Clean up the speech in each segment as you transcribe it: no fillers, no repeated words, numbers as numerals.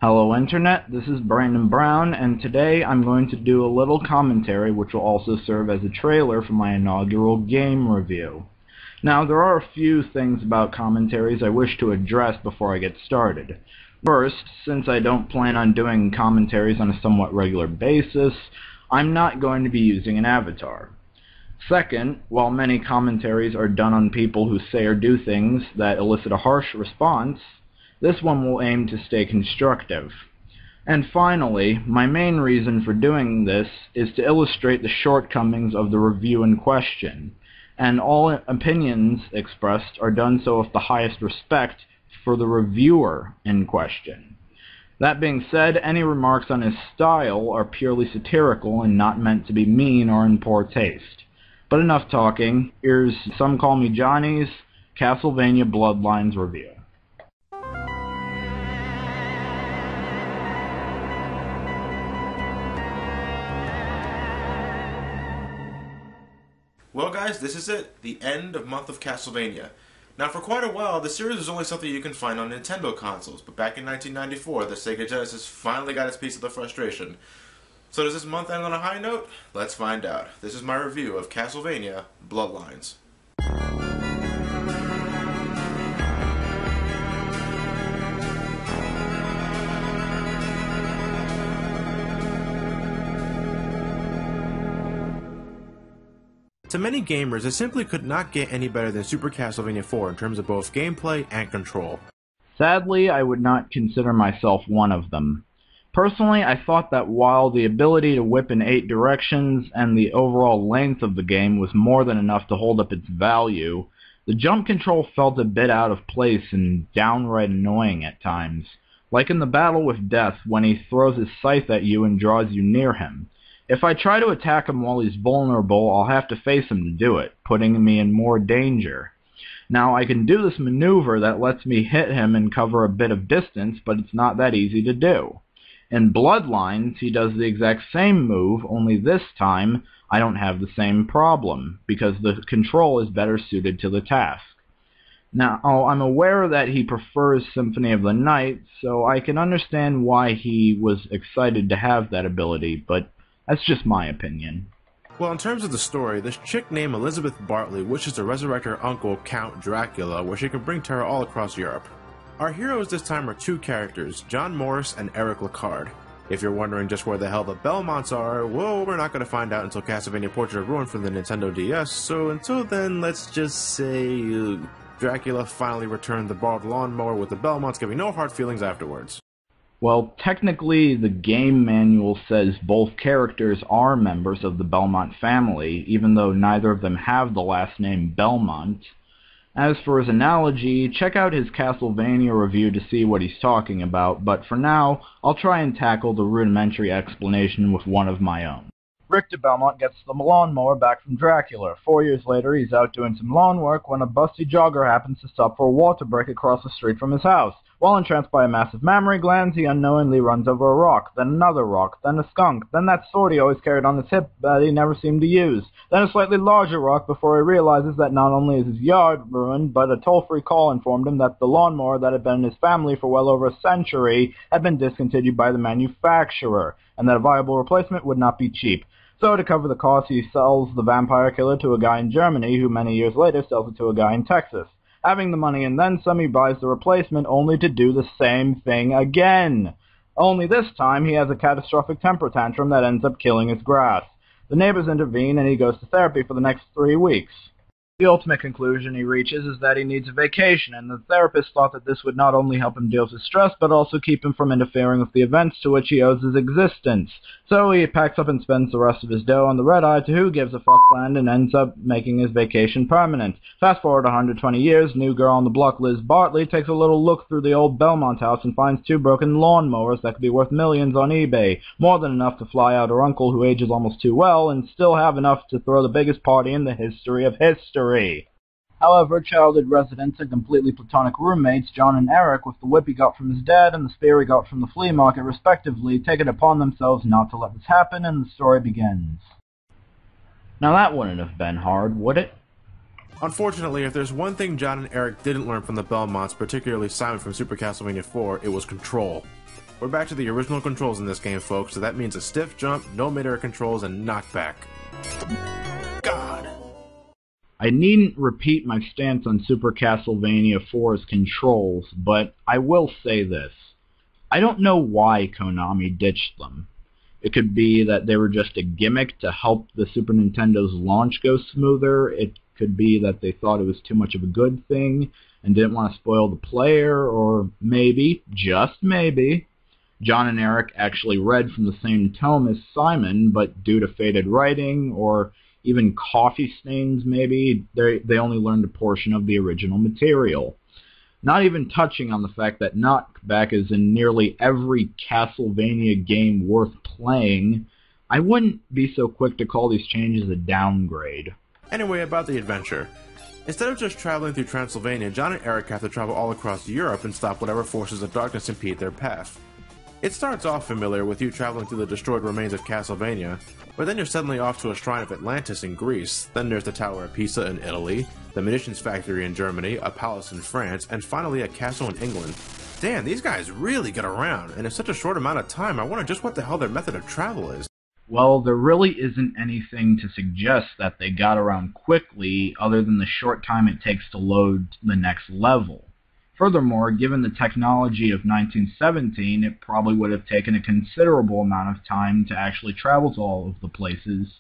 Hello Internet, this is Brandon Brown, and today I'm going to do a little commentary which will also serve as a trailer for my inaugural game review. Now, there are a few things about commentaries I wish to address before I get started. First, since I don't plan on doing commentaries on a somewhat regular basis, I'm not going to be using an avatar. Second, while many commentaries are done on people who say or do things that elicit a harsh response, this one will aim to stay constructive. And finally, my main reason for doing this is to illustrate the shortcomings of the review in question, and all opinions expressed are done so with the highest respect for the reviewer in question. That being said, any remarks on his style are purely satirical and not meant to be mean or in poor taste. But enough talking, here's SomecallmeJohnny's Castlevania Bloodlines review. Well guys, this is it, the end of month of Castlevania. Now for quite a while, the series was only something you can find on Nintendo consoles, but back in 1994, the Sega Genesis finally got its piece of the frustration. So does this month end on a high note? Let's find out. This is my review of Castlevania Bloodlines. To many gamers, it simply could not get any better than Super Castlevania 4 in terms of both gameplay and control. Sadly, I would not consider myself one of them. Personally, I thought that while the ability to whip in 8 directions and the overall length of the game was more than enough to hold up its value, the jump control felt a bit out of place and downright annoying at times, like in the battle with Death when he throws his scythe at you and draws you near him. If I try to attack him while he's vulnerable, I'll have to face him to do it, putting me in more danger. Now, I can do this maneuver that lets me hit him and cover a bit of distance, but it's not that easy to do. In Bloodlines, he does the exact same move, only this time I don't have the same problem, because the control is better suited to the task. Now, I'm aware that he prefers Symphony of the Night, so I can understand why he was excited to have that ability, but that's just my opinion. Well, in terms of the story, this chick named Elizabeth Bartley wishes to resurrect her uncle, Count Dracula, where she can bring terror all across Europe. Our heroes this time are two characters, John Morris and Eric Lacard. If you're wondering just where the hell the Belmonts are, well, we're not going to find out until Castlevania Portrait of Ruin for the Nintendo DS, so until then, let's just say Dracula finally returned the borrowed lawnmower with the Belmonts giving no hard feelings afterwards. Well, technically, the game manual says both characters are members of the Belmont family, even though neither of them have the last name Belmont. As for his analogy, check out his Castlevania review to see what he's talking about, but for now, I'll try and tackle the rudimentary explanation with one of my own. Rick de Belmont gets the lawnmower back from Dracula. 4 years later, he's out doing some lawn work when a busty jogger happens to stop for a water break across the street from his house. While entranced by a massive mammary gland, he unknowingly runs over a rock, then another rock, then a skunk, then that sword he always carried on his hip that he never seemed to use, then a slightly larger rock before he realizes that not only is his yard ruined, but a toll-free call informed him that the lawnmower that had been in his family for well over a century had been discontinued by the manufacturer, and that a viable replacement would not be cheap. So to cover the cost, he sells the vampire killer to a guy in Germany, who many years later sells it to a guy in Texas. Having the money and then some, he buys the replacement only to do the same thing again. Only this time, he has a catastrophic temper tantrum that ends up killing his grass. The neighbors intervene and he goes to therapy for the next 3 weeks. The ultimate conclusion he reaches is that he needs a vacation, and the therapist thought that this would not only help him deal with his stress, but also keep him from interfering with the events to which he owes his existence. So he packs up and spends the rest of his dough on the red-eye to who gives a fuck land and ends up making his vacation permanent. Fast forward 120 years, new girl on the block, Liz Bartley, takes a little look through the old Belmont house and finds 2 broken lawnmowers that could be worth millions on eBay. More than enough to fly out her uncle, who ages almost too well, and still have enough to throw the biggest party in the history of history. However, childhood residents and completely platonic roommates, John and Eric, with the whip he got from his dad and the spear he got from the flea market respectively, take it upon themselves not to let this happen, and the story begins. Now that wouldn't have been hard, would it? Unfortunately, if there's one thing John and Eric didn't learn from the Belmonts, particularly Simon from Super Castlevania 4, it was control. We're back to the original controls in this game, folks, so that means a stiff jump, no mid-air controls, and knockback. God! I needn't repeat my stance on Super Castlevania 4's controls, but I will say this. I don't know why Konami ditched them. It could be that they were just a gimmick to help the Super Nintendo's launch go smoother. It could be that they thought it was too much of a good thing and didn't want to spoil the player, or maybe, just maybe, John and Eric actually read from the same tome as Simon, but due to faded writing, or even coffee stains maybe, they only learned a portion of the original material. Not even touching on the fact that knockback is in nearly every Castlevania game worth playing, I wouldn't be so quick to call these changes a downgrade. Anyway, about the adventure. Instead of just traveling through Transylvania, John and Eric have to travel all across Europe and stop whatever forces of darkness impede their path. It starts off familiar with you traveling through the destroyed remains of Castlevania, but then you're suddenly off to a shrine of Atlantis in Greece, then there's the Tower of Pisa in Italy, the munitions factory in Germany, a palace in France, and finally a castle in England. Damn, these guys really get around, and in such a short amount of time, I wonder just what the hell their method of travel is. Well, there really isn't anything to suggest that they got around quickly other than the short time it takes to load the next level. Furthermore, given the technology of 1917, it probably would have taken a considerable amount of time to actually travel to all of the places,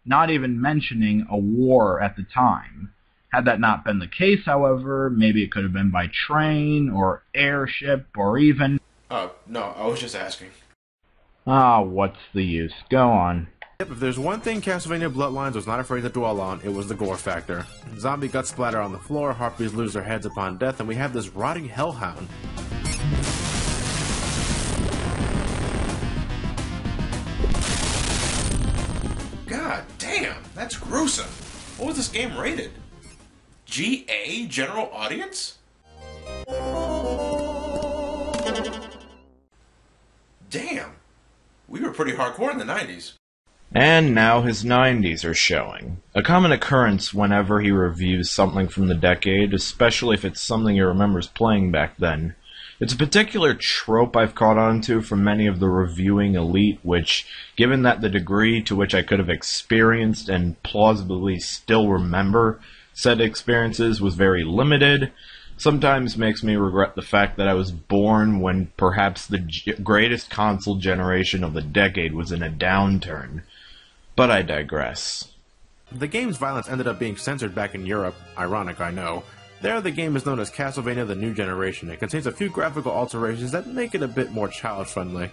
not even mentioning a war at the time. Had that not been the case, however, maybe it could have been by train, or airship, or even... No, I was just asking. Ah, what's the use? Go on. Yep, if there's one thing Castlevania Bloodlines was not afraid to dwell on, it was the gore factor. Zombie guts splatter on the floor, harpies lose their heads upon death, and we have this rotting hellhound. God damn, that's gruesome. What was this game rated? GA? General Audience? Damn. We were pretty hardcore in the 90s. And now his 90s are showing. A common occurrence whenever he reviews something from the decade, especially if it's something he remembers playing back then. It's a particular trope I've caught on to from many of the reviewing elite, which, given that the degree to which I could have experienced and plausibly still remember said experiences was very limited, sometimes makes me regret the fact that I was born when perhaps the greatest console generation of the decade was in a downturn. But I digress. The game's violence ended up being censored back in Europe. Ironic, I know. There, the game is known as Castlevania The New Generation. It contains a few graphical alterations that make it a bit more child-friendly.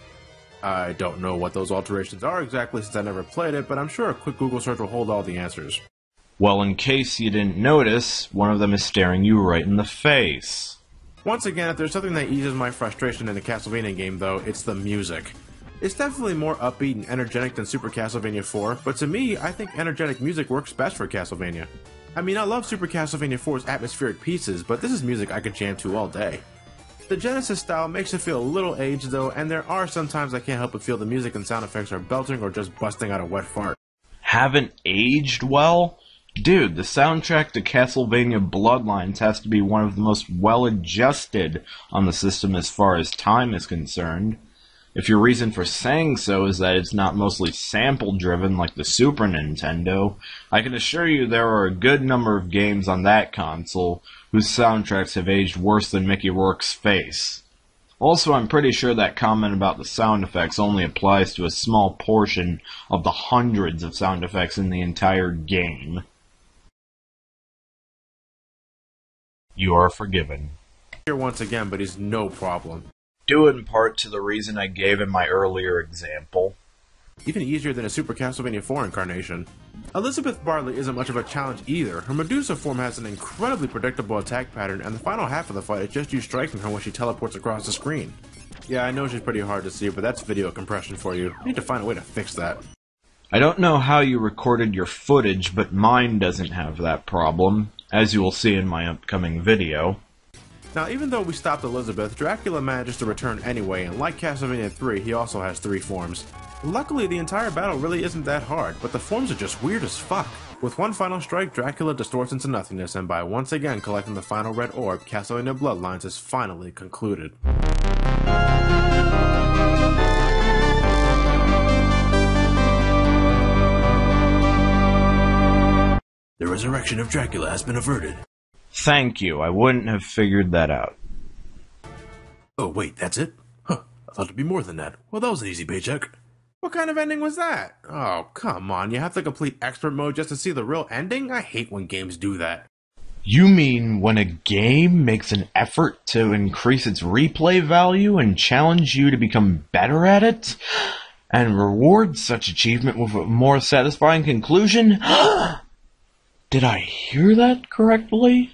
I don't know what those alterations are exactly since I never played it, but I'm sure a quick Google search will hold all the answers. Well, in case you didn't notice, one of them is staring you right in the face. Once again, if there's something that eases my frustration in a Castlevania game, though, it's the music. It's definitely more upbeat and energetic than Super Castlevania 4, but to me, I think energetic music works best for Castlevania. I mean, I love Super Castlevania 4's atmospheric pieces, but this is music I could jam to all day. The Genesis style makes it feel a little aged, though, and there are some times I can't help but feel the music and sound effects are belting or just busting out a wet fart. Haven't aged well? Dude, the soundtrack to Castlevania Bloodlines has to be one of the most well-adjusted on the system as far as time is concerned. If your reason for saying so is that it's not mostly sample-driven like the Super Nintendo, I can assure you there are a good number of games on that console whose soundtracks have aged worse than Mickey Rourke's face. Also, I'm pretty sure that comment about the sound effects only applies to a small portion of the hundreds of sound effects in the entire game. You are forgiven. Here once again, but he's no problem. Due in part to the reason I gave in my earlier example. Even easier than a Super Castlevania 4 incarnation. Elizabeth Bartley isn't much of a challenge either. Her Medusa form has an incredibly predictable attack pattern, and the final half of the fight is just you striking her when she teleports across the screen. Yeah, I know she's pretty hard to see, but that's video compression for you. I need to find a way to fix that. I don't know how you recorded your footage, but mine doesn't have that problem, as you will see in my upcoming video. Now, even though we stopped Elizabeth, Dracula manages to return anyway, and like Castlevania 3, he also has 3 forms. Luckily, the entire battle really isn't that hard, but the forms are just weird as fuck. With one final strike, Dracula distorts into nothingness, and by once again collecting the final red orb, Castlevania Bloodlines is finally concluded. The resurrection of Dracula has been averted. Thank you, I wouldn't have figured that out. Oh wait, that's it? Huh, I thought it'd be more than that. Well, that was an easy paycheck. What kind of ending was that? Oh, come on, you have to complete expert mode just to see the real ending? I hate when games do that. You mean when a game makes an effort to increase its replay value and challenge you to become better at it? And rewards such achievement with a more satisfying conclusion? Did I hear that correctly?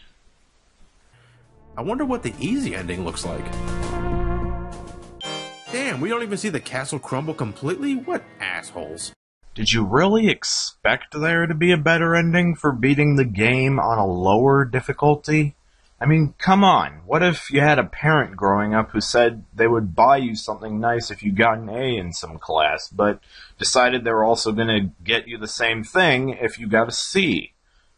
I wonder what the easy ending looks like. Damn, we don't even see the castle crumble completely? What assholes. Did you really expect there to be a better ending for beating the game on a lower difficulty? I mean, come on. What if you had a parent growing up who said they would buy you something nice if you got an A in some class, but decided they were also going to get you the same thing if you got a C?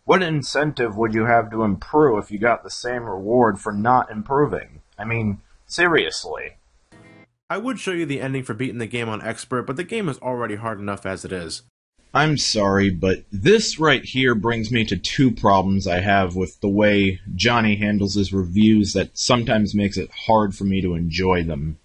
What incentive would you have to improve if you got the same reward for not improving? I mean, seriously. I would show you the ending for beating the game on expert, but the game is already hard enough as it is. I'm sorry, but this right here brings me to 2 problems I have with the way Johnny handles his reviews that sometimes makes it hard for me to enjoy them.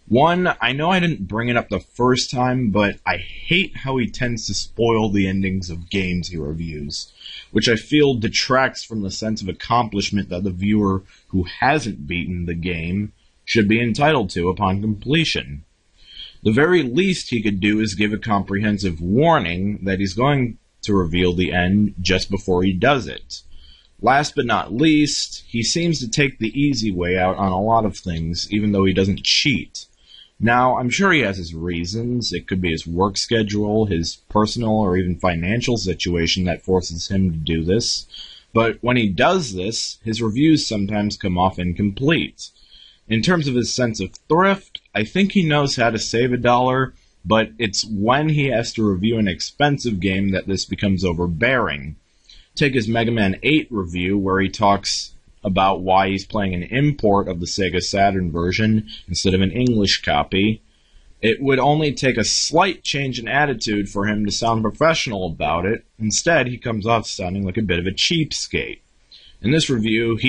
One, I know I didn't bring it up the first time, but I hate how he tends to spoil the endings of games he reviews, which I feel detracts from the sense of accomplishment that the viewer who hasn't beaten the game should be entitled to upon completion. The very least he could do is give a comprehensive warning that he's going to reveal the end just before he does it. Last but not least, he seems to take the easy way out on a lot of things, even though he doesn't cheat. Now, I'm sure he has his reasons. It could be his work schedule, his personal or even financial situation that forces him to do this. But when he does this, his reviews sometimes come off incomplete. In terms of his sense of thrift, I think he knows how to save $1, but it's when he has to review an expensive game that this becomes overbearing. Take his Mega Man 8 review, where he talks about why he's playing an import of the Sega Saturn version instead of an English copy. It would only take a slight change in attitude for him to sound professional about it. Instead, he comes off sounding like a bit of a cheapskate. In this review,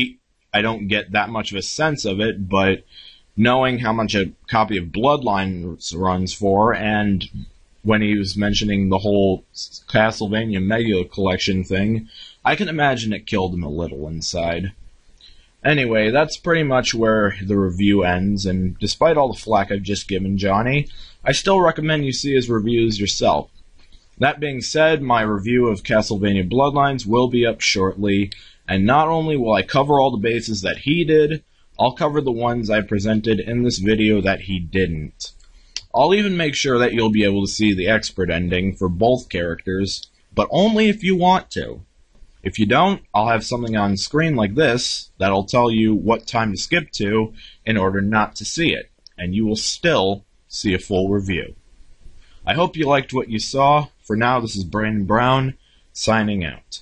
I don't get that much of a sense of it, but knowing how much a copy of Bloodlines runs for, and when he was mentioning the whole Castlevania Mega Collection thing, I can imagine it killed him a little inside. Anyway, that's pretty much where the review ends, and despite all the flack I've just given Johnny, I still recommend you see his reviews yourself. That being said, my review of Castlevania Bloodlines will be up shortly, and not only will I cover all the bases that he did, I'll cover the ones I presented in this video that he didn't. I'll even make sure that you'll be able to see the expert ending for both characters, but only if you want to. If you don't, I'll have something on screen like this that'll tell you what time to skip to in order not to see it, and you will still see a full review. I hope you liked what you saw. For now, this is Brandon Brown, signing out.